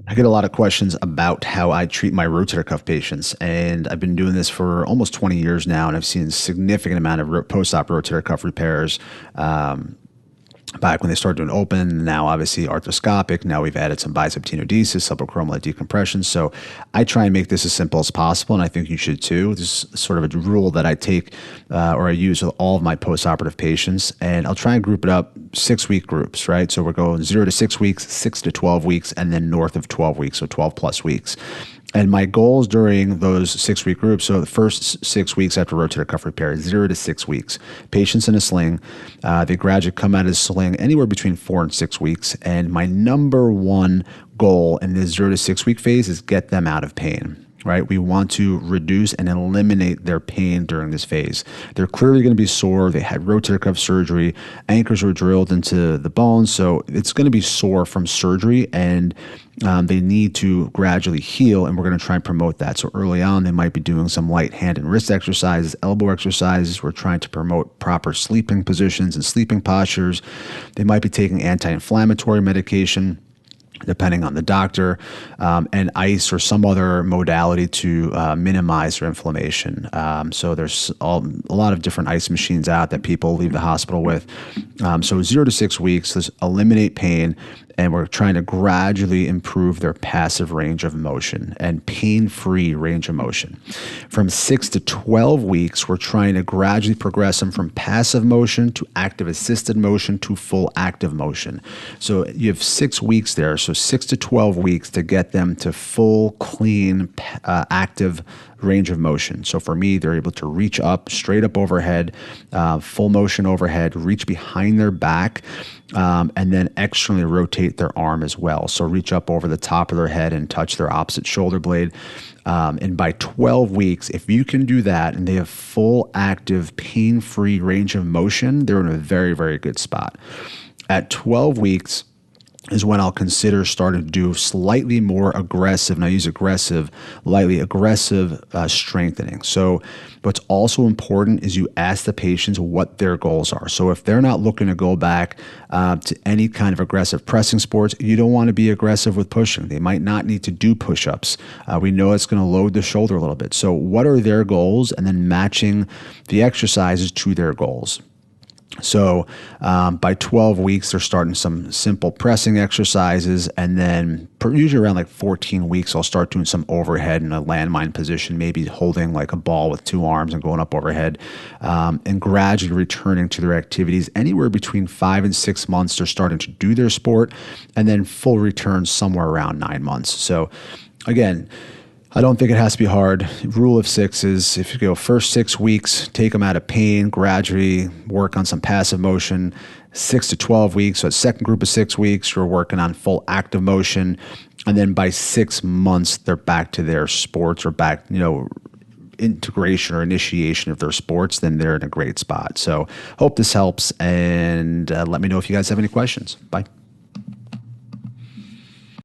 I get a lot of questions about how I treat my rotator cuff patients, and I've been doing this for almost 20 years now, and I've seen a significant amount of post-op rotator cuff repairs. Back when they started doing open, now obviously arthroscopic. Now we've added some bicep tenodesis, subacromial decompression. So I try and make this as simple as possible, and I think you should too. This is sort of a rule that I take or I use with all of my postoperative patients, and I'll try and group it up 6-week groups, right? So we're going 0 to 6 weeks, 6 to 12 weeks, and then north of 12 weeks, so 12 plus weeks. And my goals during those 6-week groups, so the first 6 weeks after rotator cuff repair, 0 to 6 weeks, patients in a sling, they gradually come out of the sling anywhere between 4 and 6 weeks. And my number one goal in this 0 to 6 week phase is get them out of pain. Right? We want to reduce and eliminate their pain during this phase. They're clearly going to be sore. They had rotator cuff surgery. Anchors were drilled into the bones. So it's going to be sore from surgery, and they need to gradually heal, and we're going to try and promote that. So early on, they might be doing some light hand and wrist exercises, elbow exercises. We're trying to promote proper sleeping positions and sleeping postures. They might be taking anti-inflammatory medication, depending on the doctor, and ice or some other modality to minimize their inflammation. So there's a lot of different ice machines out that people leave the hospital with. So 0 to 6 weeks, let's eliminate pain, and we're trying to gradually improve their passive range of motion and pain-free range of motion. From 6 to 12 weeks, we're trying to gradually progress them from passive motion to active assisted motion to full active motion. So you have 6 weeks there, so 6 to 12 weeks to get them to full, clean, active range of motion. So for me, they're able to reach up, straight up overhead, full motion overhead, reach behind their back, and then externally rotate their arm as well. So reach up over the top of their head and touch their opposite shoulder blade. And by 12 weeks, if you can do that and they have full, active, pain-free range of motion, they're in a very, very good spot. At 12 weeks, is when I'll consider starting to do slightly more aggressive, and I use aggressive, lightly aggressive strengthening. So what's also important is you ask the patients what their goals are. So if they're not looking to go back to any kind of aggressive pressing sports, you don't want to be aggressive with pushing. They might not need to do push-ups. We know it's going to load the shoulder a little bit. So what are their goals? And then matching the exercises to their goals. So by 12 weeks, they're starting some simple pressing exercises, and then usually around like 14 weeks, I'll start doing some overhead in a landmine position, maybe holding like a ball with 2 arms and going up overhead, and gradually returning to their activities. Anywhere between 5 and 6 months, they're starting to do their sport, and then full return somewhere around 9 months. So again, I don't think it has to be hard. Rule of 6 is if you go first 6 weeks, take them out of pain, gradually work on some passive motion. 6 to 12 weeks, so a second group of 6 weeks, you're working on full active motion. And then by 6 months, they're back to their sports or back, integration or initiation of their sports, then they're in a great spot. So hope this helps, and let me know if you guys have any questions. Bye.